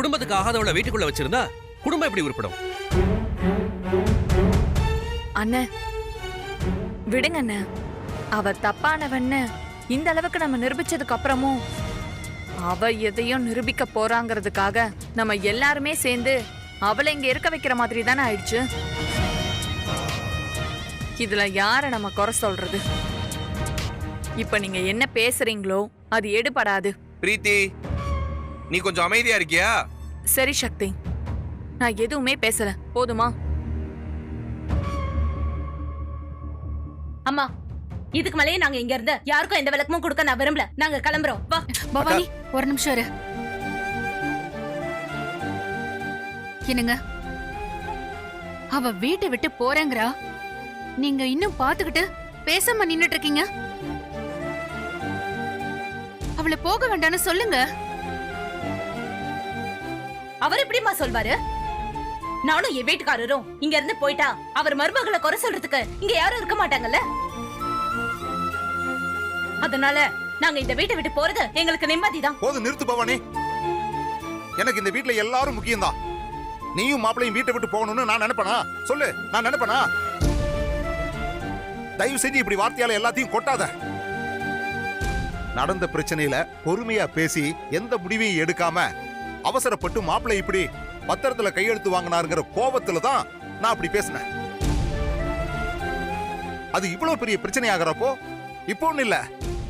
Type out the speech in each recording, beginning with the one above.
குடும்பத்துக்கு ஆகாதவளை வீட்டுக்குள்ள வச்சிருந்தா குடும்பம் எப்படி உருப்படும்? அண்ணே விடுங்க அண்ணே. அவ தப்பானவன்னு இந்த அளவுக்கு நம்ம நிரூபிச்சதுக்கு அப்புறமும் அவ எதையும் நிரூபிக்க போறாங்கிறதுக்காக நம்ம எல்லாருமே சேர்ந்து அவளை இங்க இருக்க வைக்கிற மாதிரி தானே ஆயிடுச்சு. இதுல யார நம்ம குறை சொல்றது? இப்ப நீங்க என்ன பேசுறீங்களோ அது எடுபடாது. பிரீத்தி, நீ கொஞ்சம் அமைதியா இருக்கியா? சரி சக்தி, நான் எதுவுமே பேசல, போதுமா? அம்மா, இதுக்கு மேலேயே நாங்க இங்க இருந்து யாருக்கும் எந்த விளக்கமும் கொடுக்க நான் விரும்பல. நாங்க கிளம்புறோம். வா பவானி, ஒரு நிமிஷம் இரு. என்னங்க, அவ வீட்டை விட்டு போறேங்கிறா, நீங்க இன்னும் பாத்துக்கிட்டு பேசாம நின்னுட்டு இருக்கீங்க. அவளை போக வேண்டாம்னு சொல்லுங்க. அவர் எப்படிமா சொல்வாரு? நானும் என் வீட்டுக்காரரும் இங்க இருந்து போயிட்டா அவர் மருமகளை குறை சொல்றதுக்கு இங்க யாரும் இருக்க மாட்டாங்கல்ல. அதனால நாங்க இந்த வீட்டை விட்டு போறது எங்களுக்கு நிம்மதிதான். போது, நிறுத்து பவானி. எனக்கு இந்த வீட்டுல எல்லாரும் முக்கியம்தான். நீயும் மாப்பிளையும் வீட்டை விட்டு போகணும்னு நான் நினைப்பனா? சொல்லு, நான் நினைப்பனா? தயவு செஞ்சு இப்படி வார்த்தையால எல்லாத்தையும் கொட்டாத. நடந்த பிரச்சனையில பொறுமையா பேசி எந்த முடிவையும் எடுக்காம அவசரப்பட்டு மாப்பிள்ளை இப்படி பத்திரத்துல கையெழுத்து வாங்கினாருங்கிற கோபத்துல தான் நான் அப்படி பேசினேன். அது இவ்வளவு பெரிய பிரச்சனை ஆகிறப்போ இப்போ ஒண்ணு இல்ல,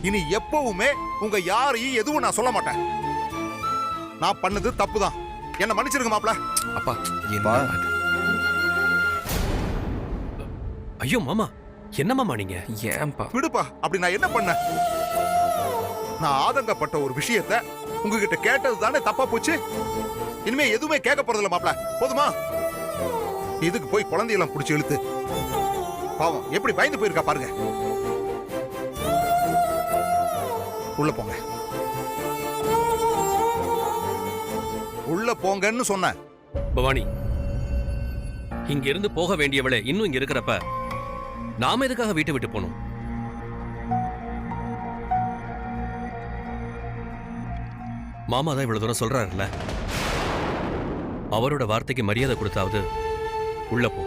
இனி எப்பவுமே உங்க யாரையும் எதுவும் நான் சொல்ல மாட்டேன். நான் பண்ணது தப்புதான், என்ன மன்னிச்சிருங்க மாப்பிள்ள. அப்பா, என்ன? ஐயோ மாமா, என்ன மாமா நீங்க? ஏன்பா? விடுப்பா, அப்படி நான் என்ன பண்ண? நான் ஆதங்கப்பட்ட ஒரு விஷயத்த உங்ககிட்ட கேட்டது தானே தப்பா போச்சு. இனிமே எதுவுமே கேட்க போறதில்ல மாப்பிள்ள, போதுமா? இதுக்கு போய் குழந்தையெல்லாம் புடிச்சு இழுத்து பாவம் எப்படி பயந்து போயிருக்கா பாருங்க. உள்ள போங்க, உள்ள போங்கன்னு சொன்ன. பவானி, இங்க இருந்து போக வேண்டியவளை இன்னும் இங்க இருக்கிறப்ப நாம எதுக்காக வீட்டை விட்டு போனோம்? மாமா தான் இவ்வளவு தூரம் சொல்றாருல்ல, அவரோட வார்த்தைக்கு மரியாதை கொடுத்தாவது உள்ள போ.